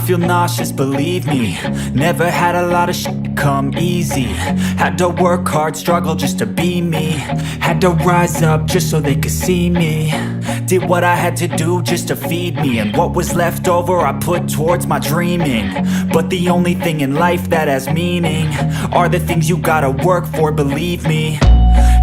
feel nauseous, believe me. Never had a lot of shit come easy. Had to work hard, struggle just to be me. Had to rise up just so they could see me. Did what I had to do just to feed me, and what was left over I put towards my dreaming. But the only thing in life that has meaning are the things you gotta work for, believe me.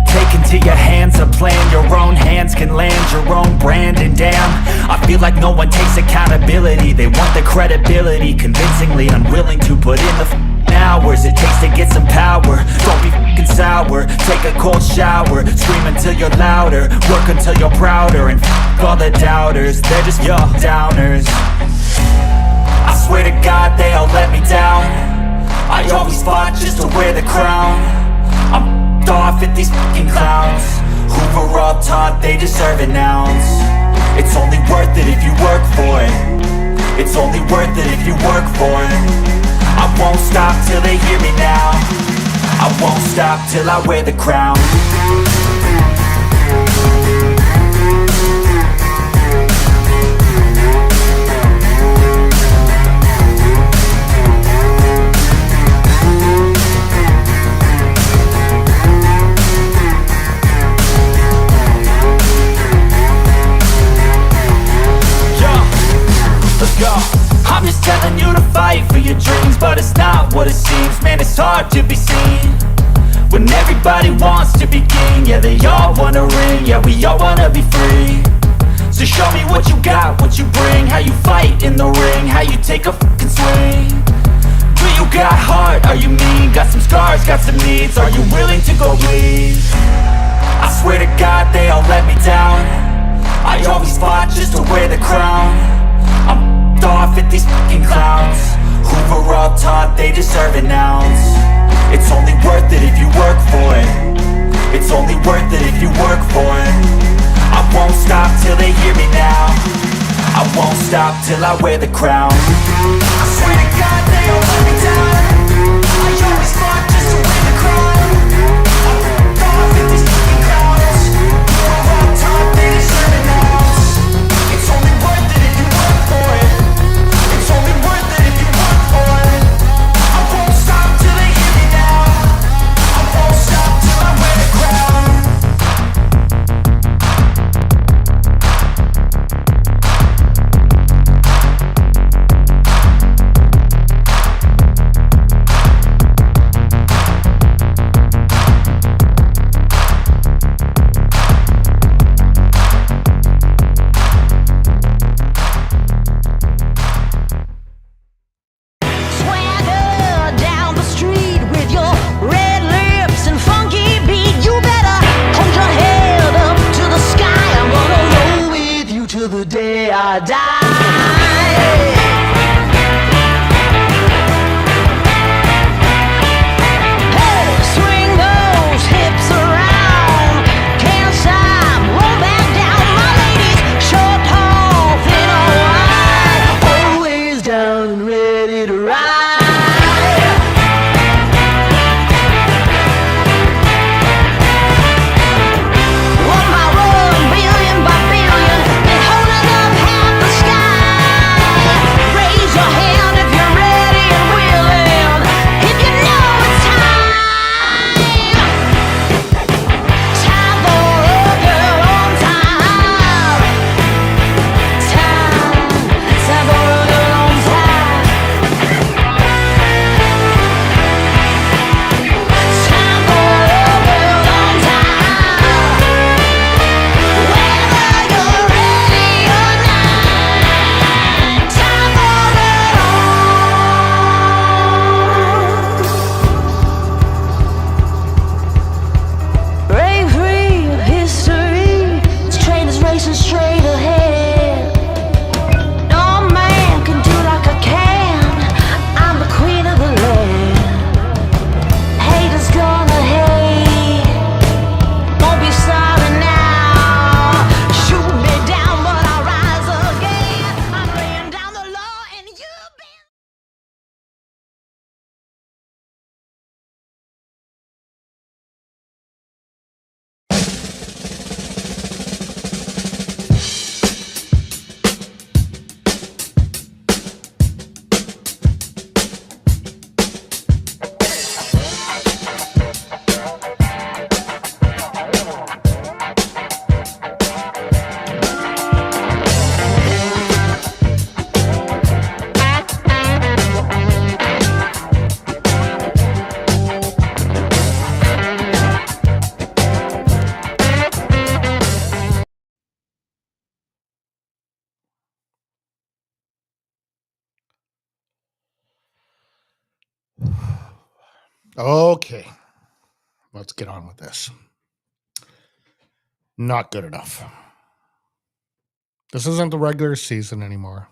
Take into your hands a plan, your own hands can land your own brand. And damn, I feel like no one takes accountability. They want the credibility, convincingly unwilling to put in the hours it takes to get some power. Don't be f***ing sour, take a cold shower. Scream until you're louder, work until you're prouder. And f*** all the doubters, they're just your downers. I swear to God they all let me down. I always fought just to wear the crown. I'm off at these fucking clowns who were all taught they deserve an ounce. It's only worth it if you work for it. It's only worth it if you work for it. I won't stop till they hear me now. I won't stop till I wear the crown. I'm just telling you to fight for your dreams, but it's not what it seems. Man, it's hard to be seen when everybody wants to be king. Yeah, they all wanna ring, yeah, we all wanna be free. So show me what you got, what you bring, how you fight in the ring, how you take a fucking swing. Do you got heart, are you mean? Got some scars, got some needs, are you willing to go bleed? I swear to God they all let me down. I always fought just to wear the crown. I'm off at these fucking clowns who were all taught they deserve an ounce. It's only worth it if you work for it. It's only worth it if you work for it. I won't stop till they hear me now. I won't stop till I wear the crown. I swear to God they all let me down. I always fought just to wear the crown. I'm off at these fucking clowns who were all taught they deserve an ounce. It's only worth it if you work for it. It's only worth it if you work for it. I won't stop till they hear me now. I won't stop till I wear the crown. Okay, let's get on with this. Not good enough. This isn't the regular season anymore.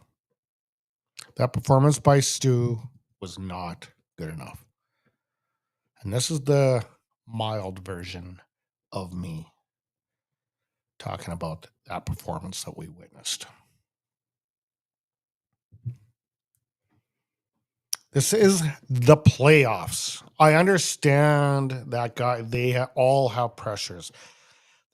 That performance by Stu was not good enough. And this is the mild version of me talking about that performance that we witnessed. This is the playoffs. I understand that guy. They all have pressures.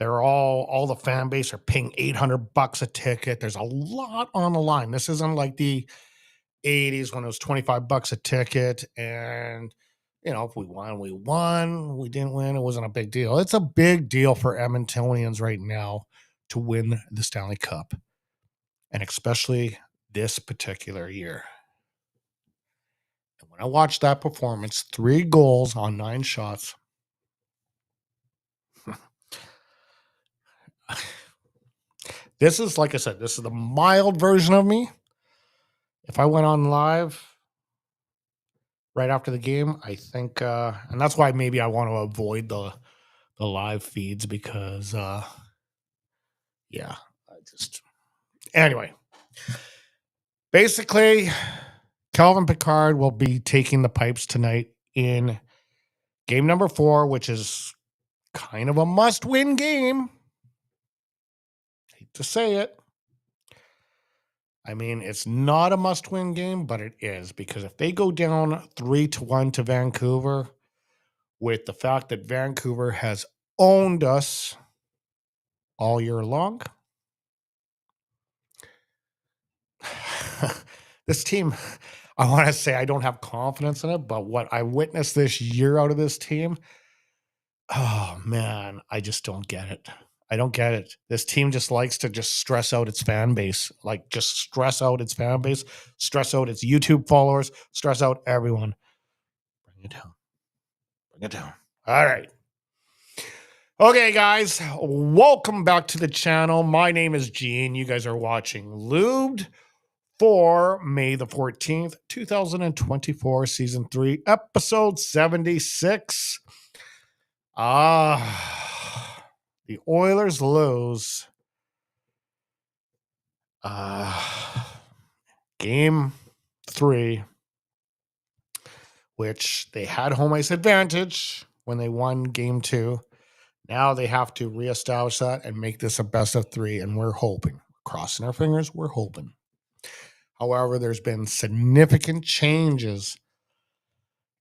They're all the fan base are paying $800 a ticket. There's a lot on the line. This isn't like the 80s when it was $25 a ticket. And, if we won, we won. We didn't win. It wasn't a big deal. It's a big deal for Edmontonians right now to win the Stanley Cup. And especially this particular year. And when I watched that performance, 3 goals on 9 shots. This is, like I said, this is the mild version of me. If I went on live right after the game, I think, and that's why maybe I want to avoid the live feeds because, anyway, basically, Calvin Pickard will be taking the pipes tonight in game number 4, which is kind of a must-win game. Hate to say it. I mean, it's not a must-win game, but it is, because if they go down 3-1 to Vancouver, with the fact that Vancouver has owned us all year long, this team, I want to say I don't have confidence in it, but what I witnessed this year out of this team, oh man, I just don't get it. I don't get it. This team just likes to just stress out its fan base, like just stress out its fan base, stress out its YouTube followers, stress out everyone. Bring it down. Bring it down. All right. Okay, guys, welcome back to the channel. My name is Gene. You guys are watching Lubed for May the 14th, 2024, Season 3, Episode 76. The Oilers lose Game 3, which they had home ice advantage when they won Game 2. Now they have to reestablish that and make this a best of 3, and we're hoping. Crossing our fingers, we're hoping. However, there's been significant changes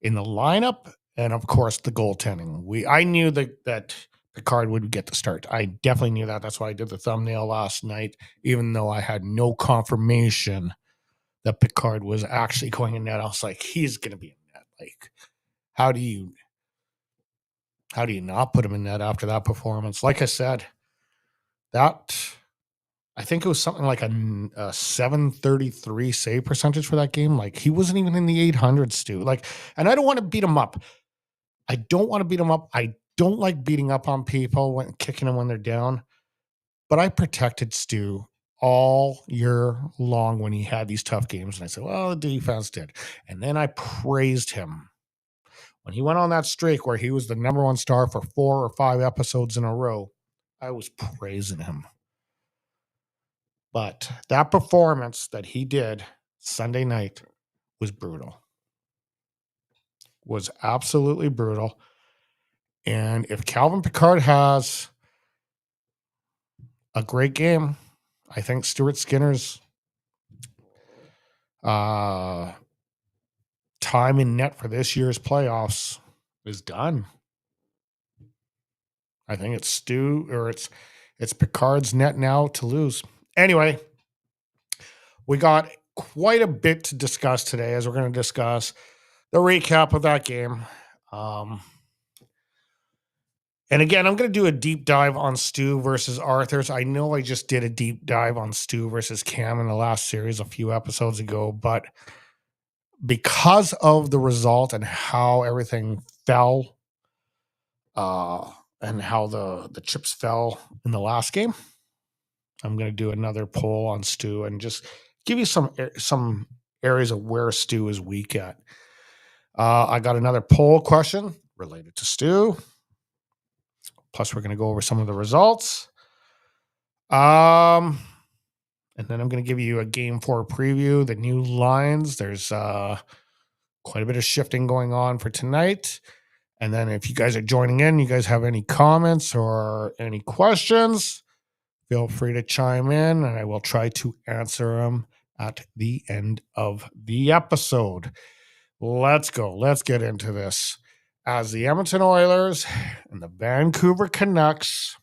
in the lineup and, of course, the goaltending. I knew that Picard would get the start. I definitely knew that. That's why I did the thumbnail last night, even though I had no confirmation that Picard was actually going in net. I was like, he's going to be in net. Like, how do you not put him in net after that performance? Like I said, I think it was something like a 733 save percentage for that game. Like, he wasn't even in the 800s, Stu. Like, and I don't want to beat him up. I don't like beating up on people when kicking them when they're down. But I protected Stu all year long when he had these tough games. And I said, well, the defense did. And then I praised him when he went on that streak where he was the number 1 star for 4 or 5 episodes in a row. I was praising him. But that performance that he did Sunday night was brutal. Was absolutely brutal. And if Calvin Pickard has a great game, I think Stuart Skinner's time in net for this year's playoffs is done. I think it's it's Picard's net now to lose. Anyway, we got quite a bit to discuss today, as we're going to discuss the recap of that game. And again, I'm going to do a deep dive on Stu versus Arthur's. I know I just did a deep dive on Stu versus Cam in the last series a few episodes ago, but because of the result and how everything fell, and how the chips fell in the last game, I'm going to do another poll on Stu and just give you some areas of where Stu is weak at. I got another poll question related to Stu. Plus, we're going to go over some of the results. And then I'm going to give you a game 4 preview, the new lines. There's quite a bit of shifting going on for tonight. And then if you guys are joining in, you guys have any comments or any questions, feel free to chime in and I will try to answer them at the end of the episode. Let's go. Let's get into this. As the Edmonton Oilers and the Vancouver Canucks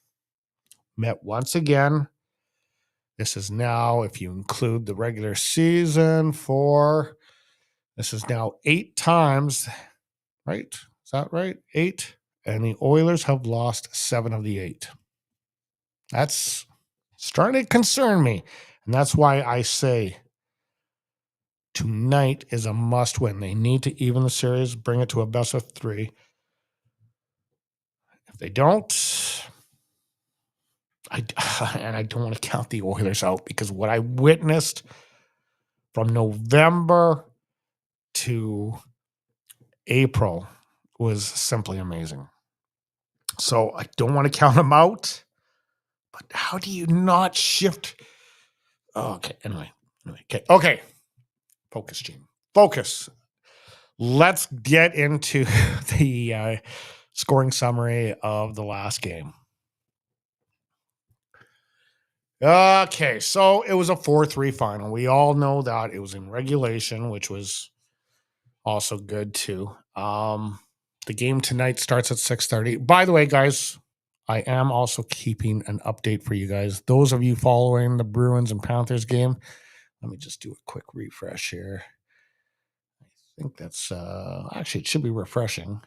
met once again. This is now, if you include the regular season, this is now 8 times, right? Is that right? 8. And the Oilers have lost 7 of the 8. That's starting to concern me. And that's why I say tonight is a must win. They need to even the series, bring it to a best of 3. If they don't, I don't want to count the Oilers out because what I witnessed from November to April was simply amazing. So I don't want to count them out, but how do you not shift? Oh, okay. Anyway. Okay. Focus, Gene. Focus. Let's get into the scoring summary of the last game. Okay, so it was a 4-3 final. We all know that it was in regulation, which was also good too. The game tonight starts at 6:30. By the way, guys, I am also keeping an update for you guys. Those of you following the Bruins and Panthers game, let me just do a quick refresh here. I think that's actually it should be refreshing.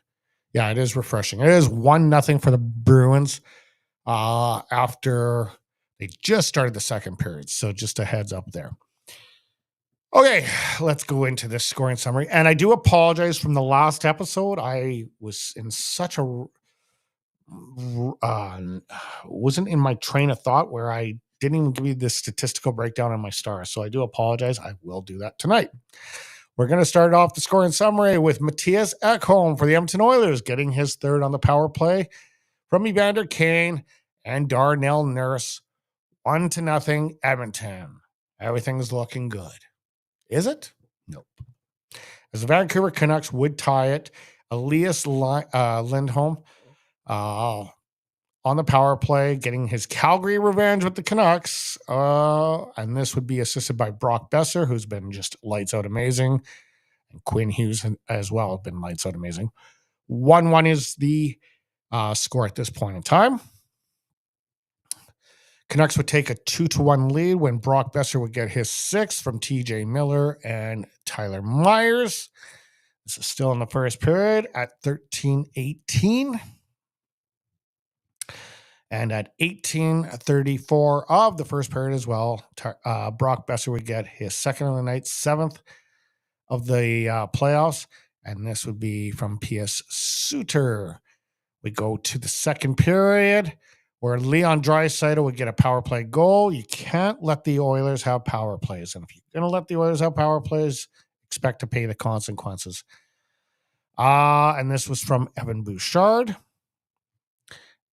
Yeah, it is refreshing. It is 1-0 for the Bruins after they just started the second period. So just a heads up there. Okay, let's go into this scoring summary. And I do apologize from the last episode. I was in such a wasn't in my train of thought where I didn't even give you the statistical breakdown on my stars. So I do apologize. I will do that tonight. We're going to start off the scoring summary with Matthias Ekholm for the Edmonton Oilers, getting his 3rd on the power play from Evander Kane and Darnell Nurse. 1-0 Edmonton. Everything's looking good. Is it? Nope. As the Vancouver Canucks would tie it, Elias Lindholm on the power play, getting his Calgary revenge with the Canucks. And this would be assisted by Brock Besser, who's been just lights out amazing. And Quinn Hughes as well have been lights out amazing. 1-1 is the score at this point in time. Canucks would take a 2-1 lead when Brock Besser would get his 6th from TJ Miller and Tyler Myers. This is still in the first period at 13:18. And at 18:34 of the first period as well, Brock Besser would get his 2nd of the night, 7th of the playoffs. And this would be from P.S. Suter. We go to the second period where Leon Draisaitl would get a power play goal. You can't let the Oilers have power plays. And if you're going to let the Oilers have power plays, expect to pay the consequences. And this was from Evan Bouchard.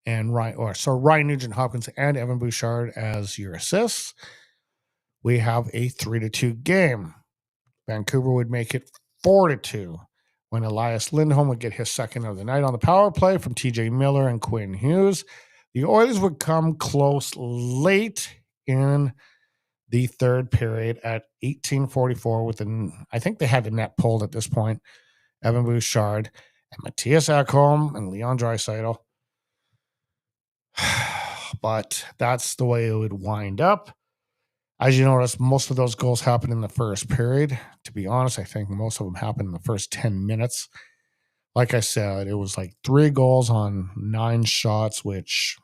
And Ryan Nugent-Hopkins and Evan Bouchard as your assists. We have a 3-2 game. Vancouver would make it 4-2 when Elias Lindholm would get his 2nd of the night on the power play from TJ Miller and Quinn Hughes. The Oilers would come close late in the 3rd period at 18:44 I think they had the net pulled at this point. Evan Bouchard and Matthias Ekholm and Leon Draisaitl. But that's the way it would wind up. As you notice, most of those goals happened in the first period. To be honest, I think most of them happened in the first 10 minutes. Like I said, it was like 3 goals on 9 shots, which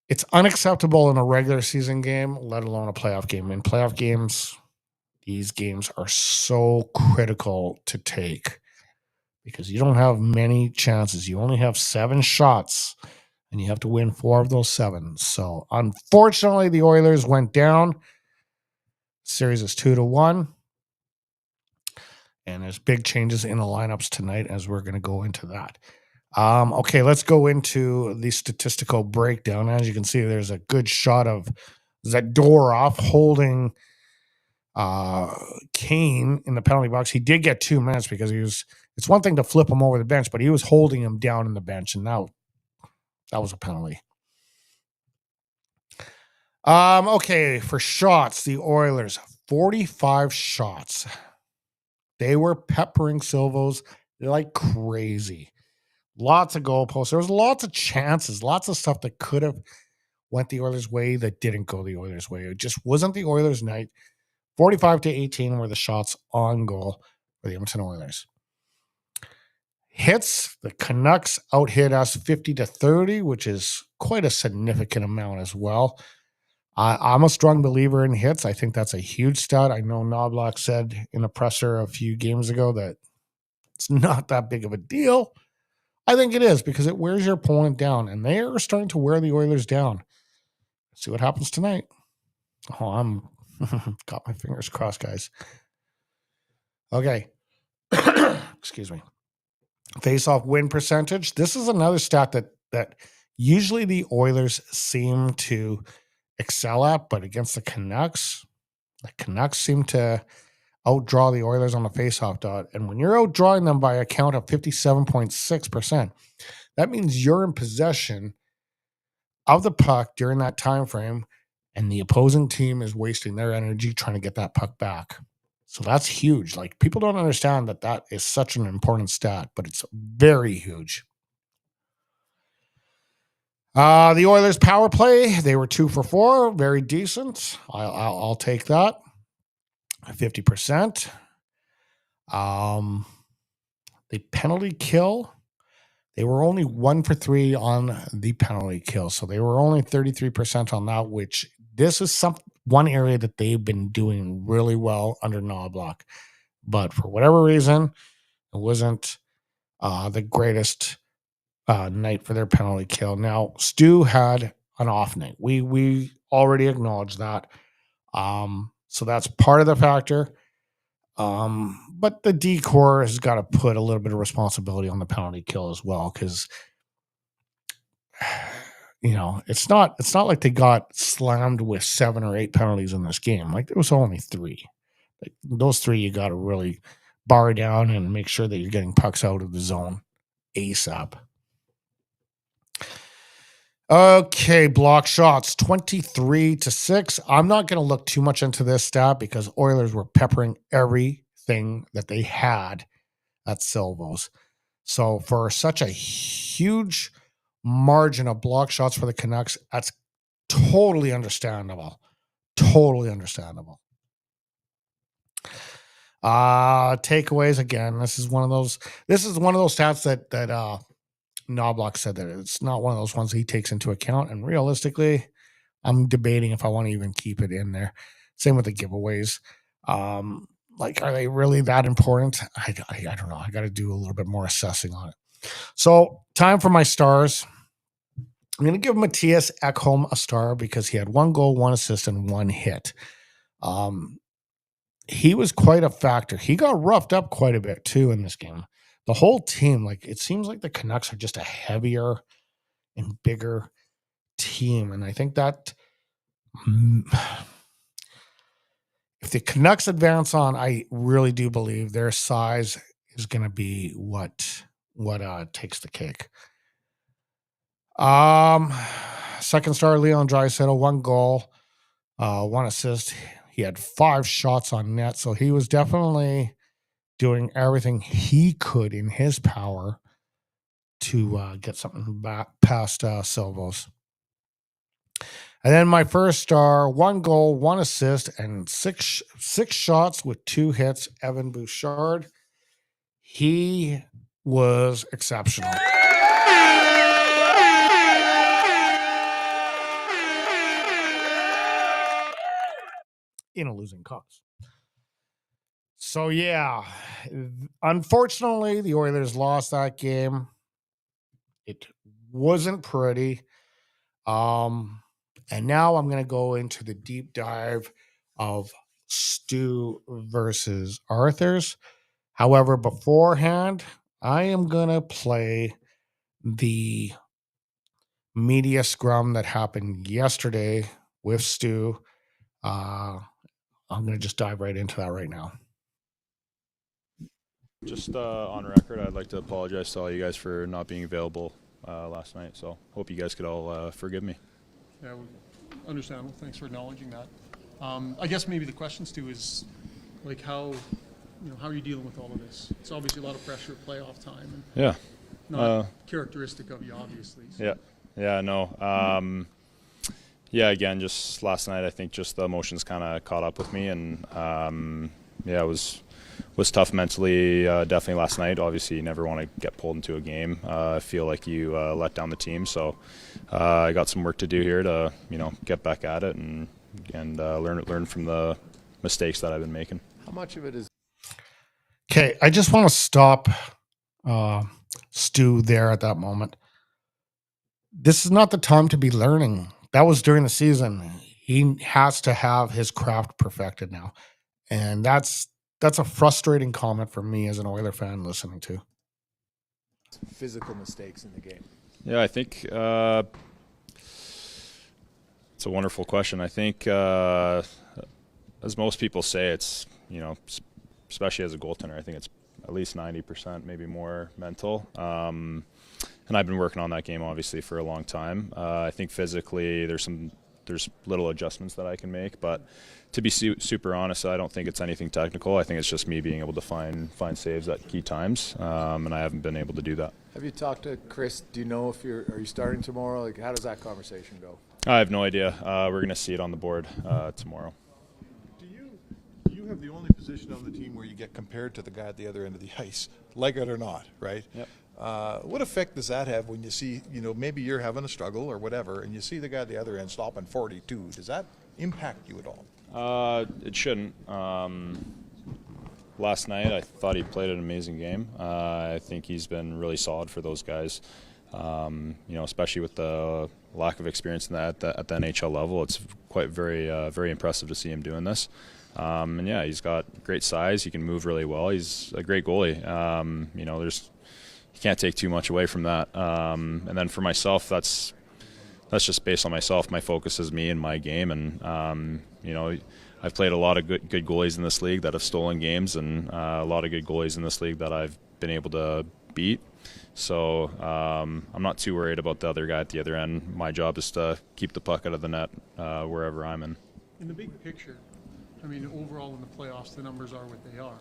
it's unacceptable in a regular season game, let alone a playoff game. In playoff games, these games are so critical to take because you don't have many chances. You only have 7 shots, and you have to win 4 of those 7. So, unfortunately, the Oilers went down. Series is 2-1. And there's big changes in the lineups tonight as we're going to go into that. Okay, let's go into the statistical breakdown. As you can see, there's a good shot of Zadorov holding Kane in the penalty box. He did get 2 minutes because it's one thing to flip him over the bench, but he was holding him down in the bench, and now that was a penalty. Okay, for shots, the Oilers, 45 shots. They were peppering Silvos like crazy. Lots of goalposts. There was lots of chances, lots of stuff that could have went the Oilers' way that didn't go the Oilers' way. It just wasn't the Oilers' night. 45-18 were the shots on goal for the Edmonton Oilers. Hits, the Canucks out-hit us 50-30, which is quite a significant amount as well. I'm a strong believer in hits. I think that's a huge stat. I know Knobloch said in a presser a few games ago that it's not that big of a deal. I think it is because it wears your opponent down, and they are starting to wear the Oilers down. Let's see what happens tonight. Oh, I'm got my fingers crossed, guys. Okay. Excuse me. Face-off win percentage. This is another stat that usually the Oilers seem to excel at, but against the Canucks seem to outdraw the Oilers on the face-off dot. And when you're outdrawing them by a count of 57.6%, that means you're in possession of the puck during that time frame, and the opposing team is wasting their energy trying to get that puck back. So that's huge. Like, people don't understand that is such an important stat, but it's very huge. The Oilers' power play, they were 2 for 4, very decent. I'll take that. 50%. The penalty kill, they were only 1 for 3 on the penalty kill, so they were only 33% on that. Which this is one area that they've been doing really well under Knobloch, but for whatever reason, it wasn't the greatest night for their penalty kill. Now, Stu had an off night. We already acknowledged that. So that's part of the factor. But the D-Corps has got to put a little bit of responsibility on the penalty kill as well, because it's not like they got slammed with 7 or 8 penalties in this game. Like, there was only 3. Like, those 3 you got to really bar down and make sure that you're getting pucks out of the zone ASAP. Okay, block shots 23-6. I'm not going to look too much into this stat because Oilers were peppering everything that they had at Silvos. So for such a huge margin of block shots for the Canucks, that's totally understandable. Totally understandable. Takeaways again. This is one of those stats that Knobloch said that it's not one of those ones he takes into account. And realistically, I'm debating if I want to even keep it in there. Same with the giveaways. Like, are they really that important? I don't know. I got to do a little bit more assessing on it. So, time for my stars. I'm going to give Matthias Ekholm a star because he had 1 goal, 1 assist, and 1 hit. He was quite a factor. He got roughed up quite a bit too in this game. The whole team, like, it seems like the Canucks are just a heavier and bigger team. And I think that if the Canucks advance on, I really do believe their size is going to be what takes the cake. Second star, Leon Draisaitl, 1 goal, 1 assist. He had 5 shots on net, so he was definitely doing everything he could in his power to get something back past Silvos. And then my first star, 1 goal, 1 assist, and six shots with 2 hits, Evan Bouchard. He was exceptional. In a losing cause. So, yeah, unfortunately, the Oilers lost that game. It wasn't pretty. And now I'm going to go into the deep dive of Stu versus Arthurs. However, beforehand, I am going to play the media scrum that happened yesterday with Stu. Uh, I'm going to just dive right into that right now. Just on record, I'd like to apologize to all you guys for not being available last night. So hope you guys could all forgive me. Yeah, understandable. Thanks for acknowledging that. I guess maybe the question, Stu, is like how are you dealing with all of this? It's obviously a lot of pressure at playoff time. And Yeah. Not characteristic of you, obviously. So. Yeah. No. Yeah. Again, just last night, I think just the emotions kind of caught up with me, and it was tough mentally. Definitely last night. Obviously, you never want to get pulled into a game. I feel like you let down the team, so I got some work to do here to get back at it and learn from the mistakes that I've been making. How much of it is? Okay, I just want to stop Stu there at that moment. This is not the time to be learning. That was during the season. He has to have his craft perfected now. And that's a frustrating comment for me as an Oiler fan listening to. Physical mistakes in the game? Yeah, I think it's a wonderful question. I think, as most people say, it's, especially as a goaltender, I think it's at least 90%, maybe more mental. And I've been working on that game, obviously, for a long time. I think physically there's little adjustments that I can make, but to be super honest, I don't think it's anything technical. I think it's just me being able to find saves at key times, and I haven't been able to do that. Have you talked to Chris? Do you know are you starting tomorrow? Like, how does that conversation go? I have no idea. We're going to see it on the board tomorrow. Do you have the only position on the team where you get compared to the guy at the other end of the ice, like it or not, right? Yep. What effect does that have when you see, maybe you're having a struggle or whatever, and you see the guy at the other end stopping 42? Does that impact you at all? It shouldn't. Last night, I thought he played an amazing game. I think he's been really solid for those guys. Especially with the lack of experience in that at the NHL level, it's quite very impressive to see him doing this. And yeah, he's got great size. He can move really well. He's a great goalie. You can't take too much away from that. And then for myself, that's just based on myself. My focus is me and my game. And I've played a lot of good goalies in this league that have stolen games, and a lot of good goalies in this league that I've been able to beat. So I'm not too worried about the other guy at the other end. My job is to keep the puck out of the net wherever I'm in. In the big picture, I mean, overall in the playoffs, the numbers are what they are.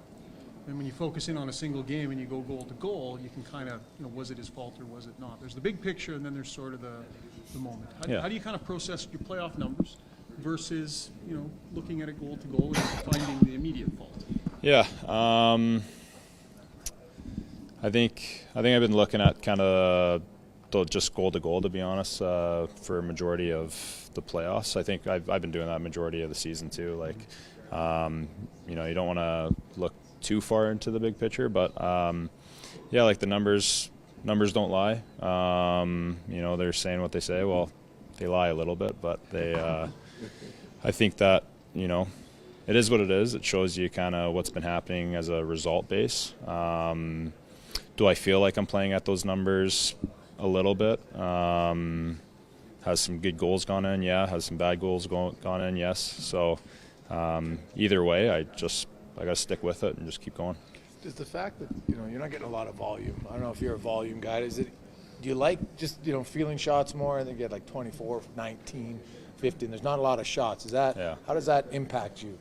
And when you focus in on a single game and you go goal to goal, you can kind of, was it his fault or was it not? There's the big picture, and then there's sort of the moment. How do you kind of process your playoff numbers versus, looking at it goal to goal and finding the immediate fault? Yeah. I think I've been looking at kind of just goal to goal, to be honest, for a majority of the playoffs. I think I've been doing that majority of the season too. Like, you don't want to look too far into the big picture, but like the numbers don't lie. They're saying what they say. Well, they lie a little bit, but they I think that it is what it is. It shows you kind of what's been happening as a result base. Do I feel like I'm playing at those numbers a little bit? Has some good goals gone in? Yeah. Has some bad goals gone in? Yes. So either way, I got to stick with it and just keep going. Does the fact that you're not getting a lot of volume, I don't know if you're a volume guy, do you like just feeling shots more and then get like 24, 19, 15? There's not a lot of shots. How does that impact you?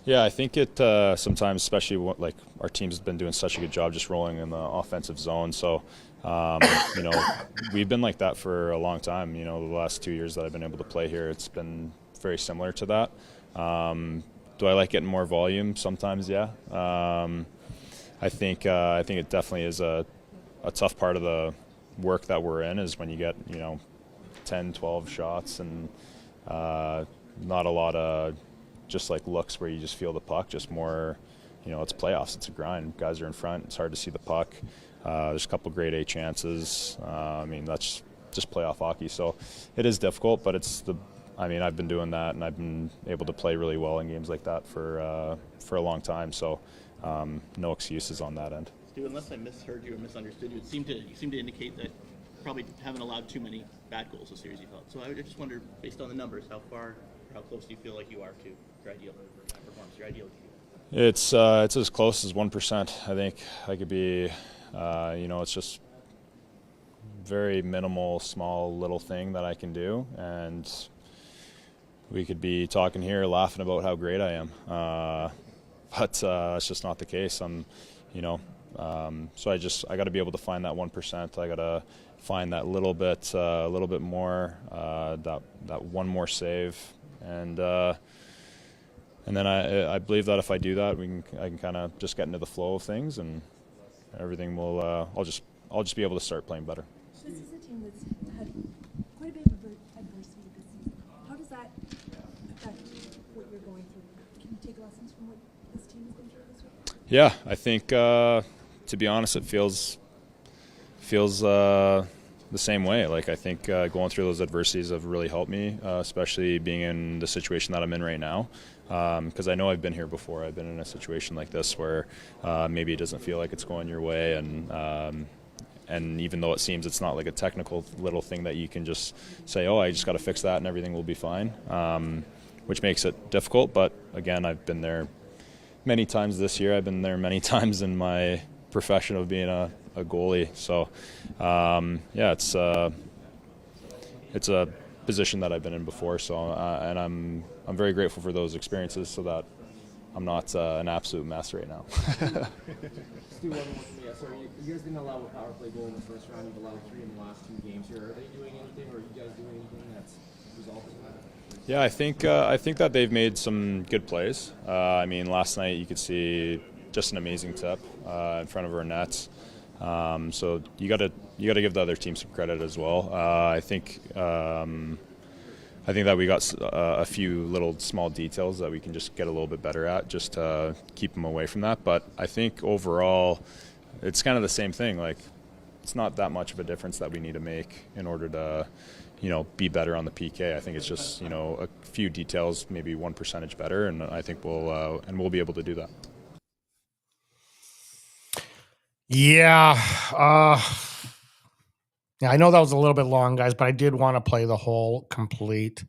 Yeah, I think it sometimes, especially like our team's been doing such a good job just rolling in the offensive zone. So, we've been like that for a long time. The last 2 years that I've been able to play here, it's been very similar to that. Do I like getting more volume? Sometimes, yeah. I think it definitely is a tough part of the work that we're in is when you get 10, 12 shots and not a lot of just like looks where you just feel the puck, just more, it's playoffs, it's a grind. Guys are in front, it's hard to see the puck. There's a couple grade A chances. That's just playoff hockey. So it is difficult, but I've been doing that and I've been able to play really well in games like that for a long time. So no excuses on that end. Stu, unless I misheard you or misunderstood you, you seem to indicate that probably haven't allowed too many bad goals this series, you felt. So I just wonder, based on the numbers, how close do you feel like you are to your ideal performance, your ideal game? It's as close as 1%. I think I could be, it's just very minimal, small, little thing that I can do, and we could be talking here, laughing about how great I am, but it's just not the case. So I got to be able to find that 1%. I got to find that little bit more, that one more save, and then I believe that if I do that, I can kind of just get into the flow of things, and everything will. I'll just be able to start playing better. This is a team that's had quite a bit of adversity this season. How does that affect what you're going through? Can you take lessons from what this team has been through this week? Yeah, I think to be honest, it feels the same way. Like, I think going through those adversities have really helped me, especially being in the situation that I'm in right now. Because I know I've been here before. I've been in a situation like this where maybe it doesn't feel like it's going your way, and even though it seems it's not like a technical little thing that you can just say, oh, I just got to fix that and everything will be fine, which makes it difficult. But again, I've been there many times this year. I've been there many times in my profession of being a goalie. So it's a position that I've been in before. So and I'm very grateful for those experiences, so that I'm not an absolute mess right now. Stu, one more from me. So you guys didn't allow a power play goal in the first round. You've allowed 3 in the last 2 games here. Are they doing anything, or are you guys doing anything that's resulting in that? Yeah, I think that they've made some good plays. Last night you could see just an amazing tip in front of our nets. So you got to give the other team some credit as well. I think that we got a few little small details that we can just get a little bit better at, just to keep them away from that. But I think overall, it's kind of the same thing. Like, it's not that much of a difference that we need to make in order to, be better on the PK. I think it's just, a few details, maybe 1% better, and I think we'll be able to do that. Yeah. I know that was a little bit long, guys, but I did want to play the whole complete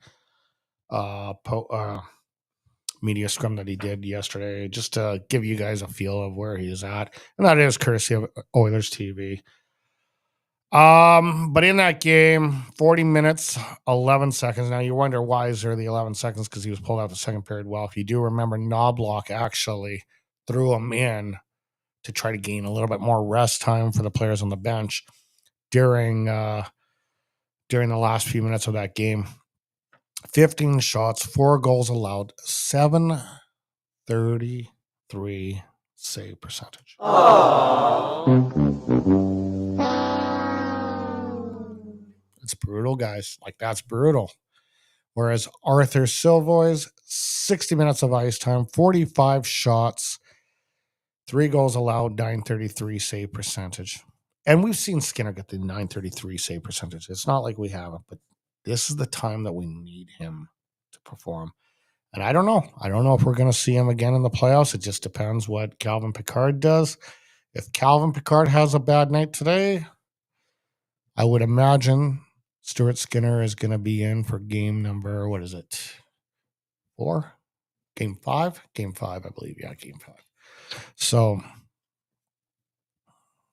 media scrum that he did yesterday, just to give you guys a feel of where he is at. And that is courtesy of Oilers TV. But in that game, 40 minutes, 11 seconds. Now you wonder, why is there the 11 seconds? Because he was pulled out the second period. Well, if you do remember, Knobloch actually threw him in to try to gain a little bit more rest time for the players on the bench during the last few minutes of that game. 15 shots, 4 goals allowed, 733 save percentage. It's brutal, guys. Like, that's brutal. Whereas Arthur Silvois, 60 minutes of ice time, 45 shots, 3 goals allowed, 933 save percentage. And we've seen Skinner get the 933 save percentage. It's not like we haven't, but this is the time that we need him to perform. And I don't know. I don't know if we're going to see him again in the playoffs. It just depends what Calvin Pickard does. If Calvin Pickard has a bad night today, I would imagine Stuart Skinner is going to be in for game number, 4? Game 5? Game 5, I believe. Yeah, game 5. So,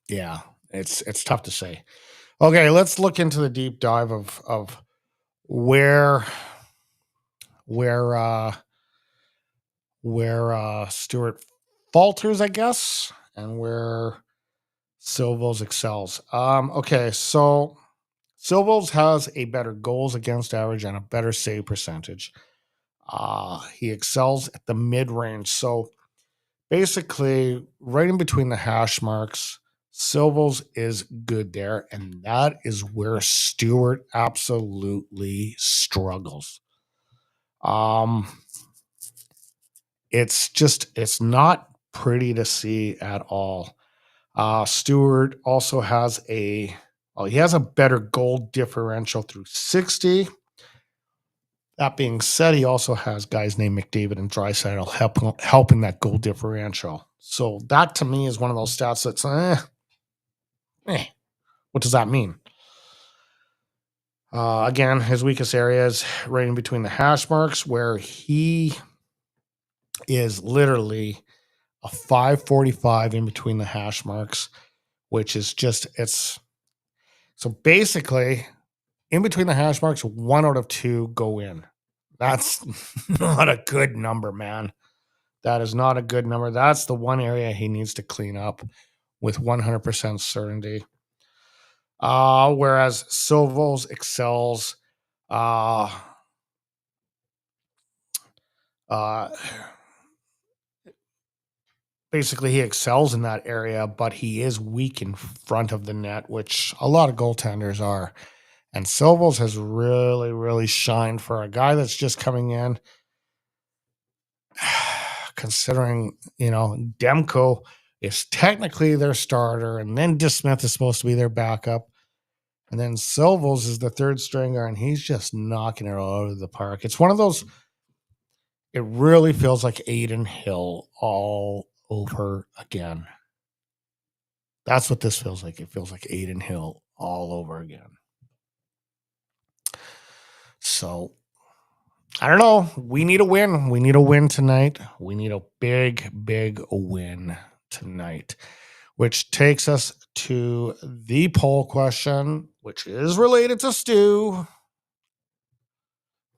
yeah, it's tough to say. Okay, let's look into the deep dive of where Stuart falters, I guess, and where Silvos excels. Okay, so Silvos has a better goals against average and a better save percentage. He excels at the mid-range. So basically, right in between the hash marks, Silvos is good there, and that is where Stuart absolutely struggles. It's not pretty to see at all. Stuart also has he has a better goal differential through 60 That being said, he also has guys named McDavid and Draisaitl helping that goal differential. So that to me is one of those stats that's what does that mean? Again, his weakest area is right in between the hash marks, where he is literally a 545 in between the hash marks, which is just, it's so basically in between the hash marks, 1 out of 2 go in. That's not a good number, man. That is not a good number. That's the one area he needs to clean up with 100% certainty. Whereas Silvos excels. Basically, he excels in that area, but he is weak in front of the net, which a lot of goaltenders are. And Silvos has really, really shined for a guy that's just coming in. Considering, Demko is technically their starter, and then DeSmith is supposed to be their backup. And then Silvos is the third stringer, and he's just knocking it out of the park. It's one of those, it really feels like Aiden Hill all over again. That's what this feels like. It feels like Aiden Hill all over again. So, I don't know. We need a win. We need a win tonight. We need a big, big win tonight, which takes us to the poll question, which is related to Stu.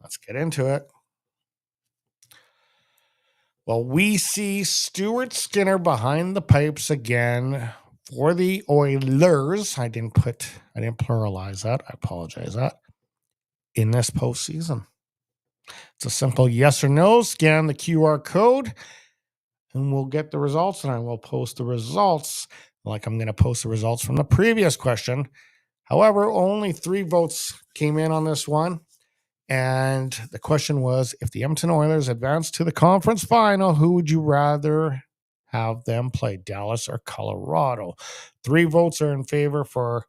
Let's get into it. Well, we see Stuart Skinner behind the pipes again for the Oilers. I didn't pluralize that. I apologize that. In this postseason. It's a simple yes or no. Scan the QR code and we'll get the results, and I will post the results like I'm going to post the results from the previous question. However, only 3 votes came in on this one. And the question was, if the Edmonton Oilers advance to the conference final, who would you rather have them play, Dallas or Colorado? 3 votes are in favor for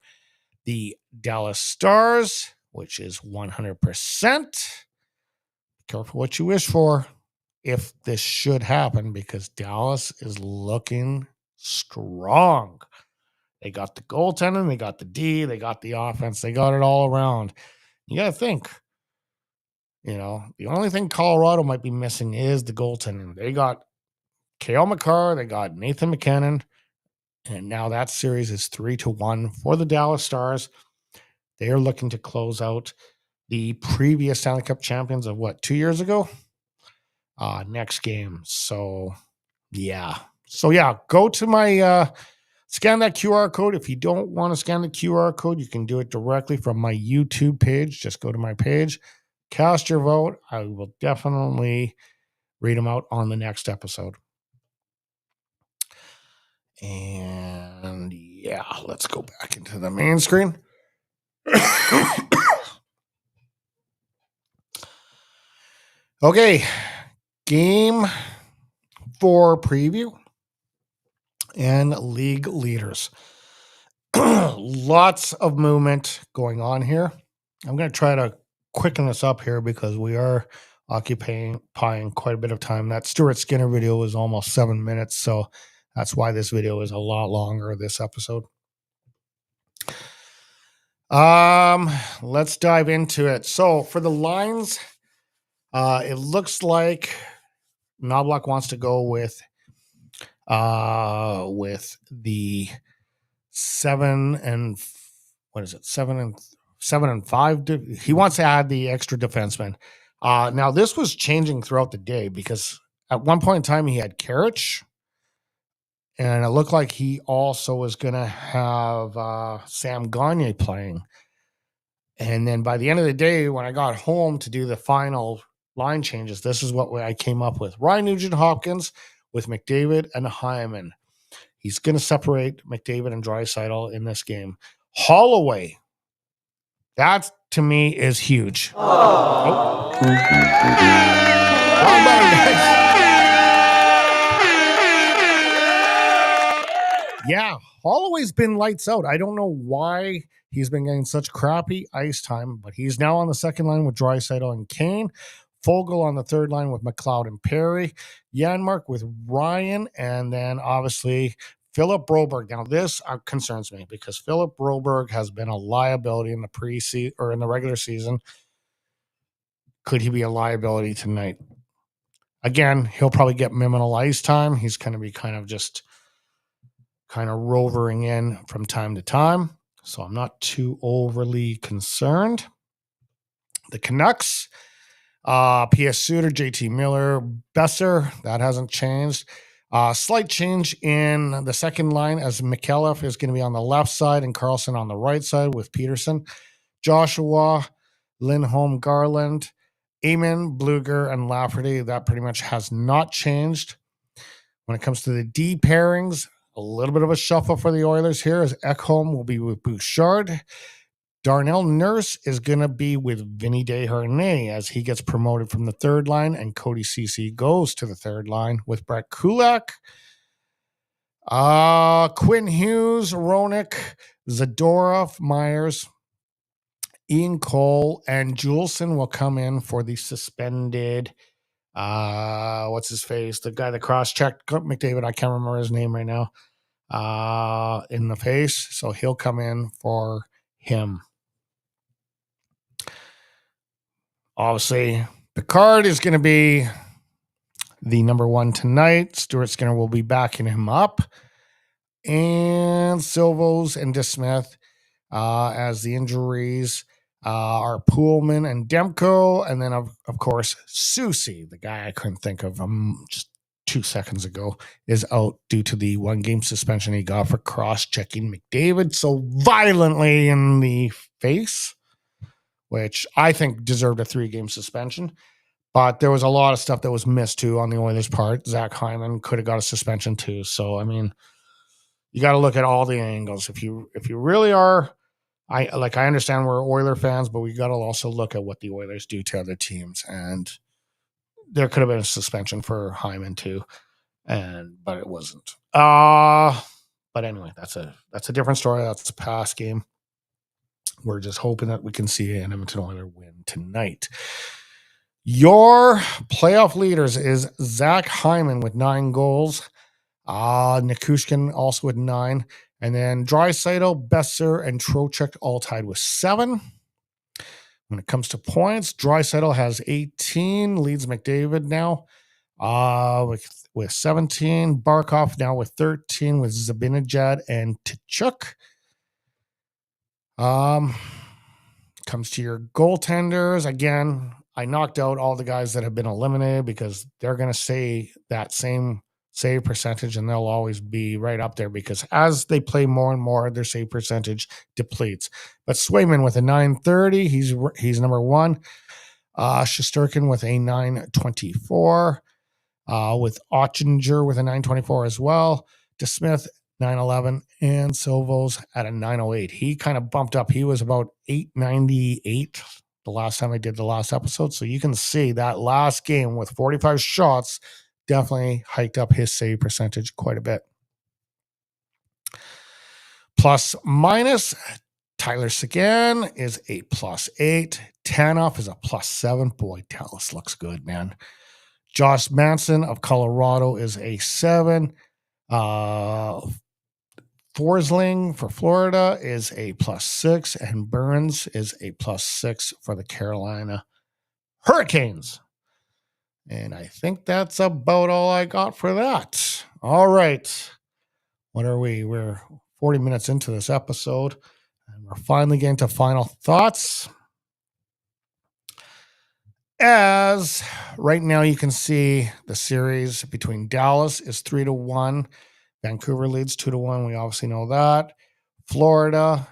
the Dallas Stars, which is 100%. Careful what you wish for if this should happen, because Dallas is looking strong. They got the goaltending, they got the D, they got the offense, they got it all around. You got to think, the only thing Colorado might be missing is the goaltending. They got Cale Makar, they got Nathan McKinnon, and now that series is 3-1 for the Dallas Stars. They are looking to close out the previous Stanley Cup champions of 2 years ago? Next game. So, yeah. Go to my, scan that QR code. If you don't want to scan the QR code, you can do it directly from my YouTube page. Just go to my page, cast your vote. I will definitely read them out on the next episode. And yeah, let's go back into the main screen. Okay, game 4 preview and league leaders. Lots of movement going on here. I'm going to try to quicken this up here because we are occupying quite a bit of time. That Stuart Skinner video was almost 7 minutes, so that's why this video is a lot longer, this episode. Let's dive into it. So for the lines, it looks like Knobloch wants to go with the 7 and 5. He wants to add the extra defenseman. Now this was changing throughout the day because at one point in time he had Karich, and it looked like he also was going to have Sam Gagner playing. And then by the end of the day, when I got home to do the final line changes, this is what I came up with. Ryan Nugent-Hopkins with McDavid and Hyman. He's going to separate McDavid and Draisaitl in this game. Holloway, that to me is huge. Oh. Wrong button, guys. Yeah, Holloway's been lights out. I don't know why He's been getting such crappy ice time, but he's now on the second line with Draisaitl and Kane. Fogle on the third line with McLeod and Perry. Janmark with Ryan, and then obviously Philip Broberg. Now this concerns me because Philip Broberg has been a liability in the preseason or in the regular season. Could he be a liability tonight? Again, he'll probably get minimal ice time. He's going to be kind of rovering in from time to time. So I'm not too overly concerned. The Canucks, P.S. Suter, J.T. Miller, Besser, that hasn't changed. Slight change in the second line as McKelliff is going to be on the left side and Carlson on the right side with Peterson. Joshua, Lindholm, Garland, Eamon, Bluger, and Lafferty. That pretty much has not changed. When it comes to the D pairings, a little bit of a shuffle for the Oilers here as Ekholm will be with Bouchard. Darnell Nurse is going to be with Vinny Desharnais as he gets promoted from the third line, and Cody Ceci goes to the third line with Brett Kulak. Quinn Hughes, Roenick, Zadorov, Myers, Ian Cole, and Juleson will come in for the suspended what's his face? The guy that cross-checked McDavid. I can't remember his name right now. In the face. So he'll come in for him. Obviously, Picard is going to be the number one tonight. Stuart Skinner will be backing him up. And Silvos and DeSmith as the injuries are Poolman and Demko. And then, of course, Susie, the guy I couldn't think of just 2 seconds ago, is out due to the 1-game suspension he got for cross-checking McDavid so violently in the face, which I think deserved a 3-game suspension. But there was a lot of stuff that was missed, too, on the Oilers' part. Zach Hyman could have got a suspension, too. So, I mean, you got to look at all the angles. If you really are, I understand we're Oiler fans, but we got to also look at what the Oilers do to other teams. And there could have been a suspension for Hyman, too. But it wasn't. But anyway, that's a different story. That's a past game. We're just hoping that we can see an Edmonton Oiler win tonight. Your playoff leaders is Zach Hyman with 9 goals. Nikushkin also with 9. And then Draisaitl, Besser, and Trocheck all tied with 7. When it comes to points, Draisaitl has 18, leads McDavid now with 17. Barkov now with 13 with Zibanejad and Tkachuk. Comes to your goaltenders. Again, I knocked out all the guys that have been eliminated because they're going to say that same save percentage and they'll always be right up there because as they play more and more, their save percentage depletes. But Swayman with a 930, he's number 1. Shesterkin with a 924. With Ottinger with a 924 as well. DeSmith 911 and Silvos at a 908. He kind of bumped up. He was about 898 the last time I did the last episode. So you can see that last game with 45 shots definitely hiked up his save percentage quite a bit. Plus minus, Tyler Seguin is a +8. Tanoff is a +7. Boy, Dallas looks good, man. Josh Manson of Colorado is a 7. Forsling for Florida is a +6, and Burns is a +6 for the Carolina Hurricanes. And I think that's about all I got for that. All right. What are we? We're 40 minutes into this episode, and we're finally getting to final thoughts. As right now you can see the series between Dallas is 3-1. Vancouver leads 2-1. We obviously know that. Florida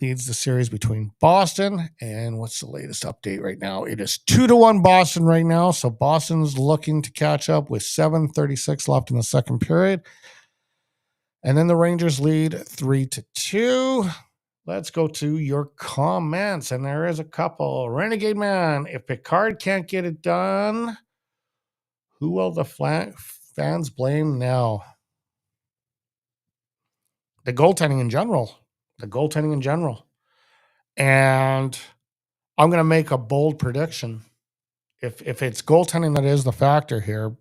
leads the series between Boston. And what's the latest update right now? It is 2-1 Boston right now. So Boston's looking to catch up with 7:36 left in the second period. And then the Rangers lead 3-2. Let's go to your comments. And there is a couple. Renegade Man, if Picard can't get it done, who will the fans blame now? The goaltending in general. And I'm going to make a bold prediction. If it's goaltending that is the factor here,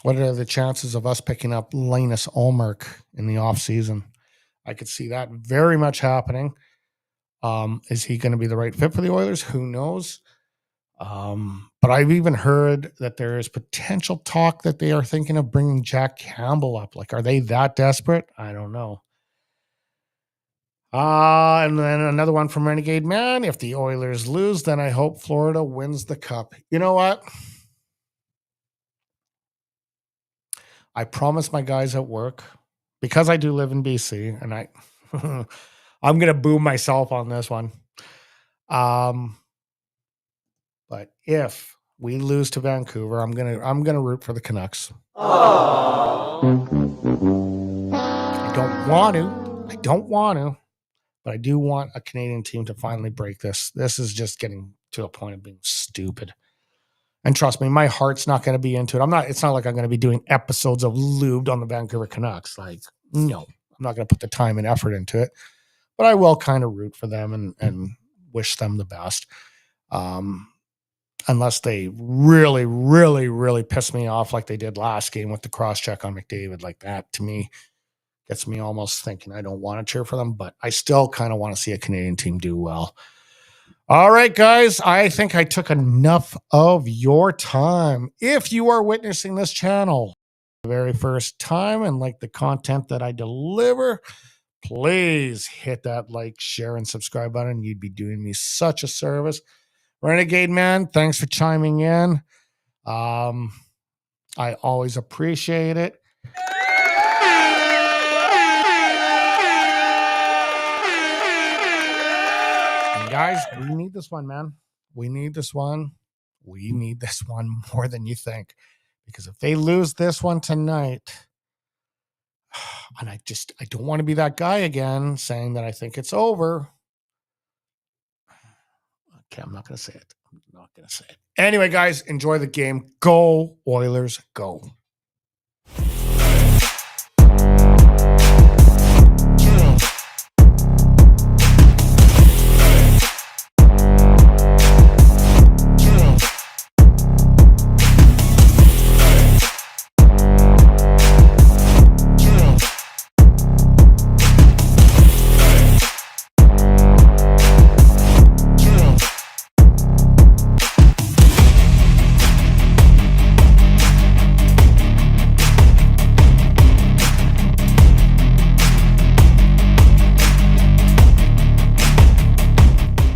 what are the chances of us picking up Linus Ullmark in the offseason? I could see that very much happening. Is he going to be the right fit for the Oilers? Who knows? But I've even heard that there is potential talk that they are thinking of bringing Jack Campbell up. Like, are they that desperate? I don't know. And then another one from Renegade Man. If the Oilers lose, then I hope Florida wins the cup. You know what? I promised my guys at work, because I do live in BC, and I'm gonna boo myself on this one. But if we lose to Vancouver, I'm gonna root for the Canucks. I don't want to, but I do want a Canadian team to finally break this. This is just getting to a point of being stupid. And trust me, my heart's not going to be into it. It's not like I'm going to be doing episodes of Lubed on the Vancouver Canucks. Like, no, I'm not going to put the time and effort into it, but I will kind of root for them and wish them the best. Unless they really, really, really piss me off like they did last game with the cross check on McDavid. Like, that to me gets me almost thinking I don't want to cheer for them, but I still kind of want to see a Canadian team do well. All right, guys, I think I took enough of your time. If you are witnessing this channel the very first time and like the content that I deliver, please hit that like, share, and subscribe button. You'd be doing me such a service. Renegade Man, thanks for chiming in. I always appreciate it. Guys, we need this one, man. We need this one. We need this one more than you think. Because if they lose this one tonight, and I don't want to be that guy again saying that I think it's over. Okay, I'm not going to say it. Anyway, guys, enjoy the game. Go, Oilers, go.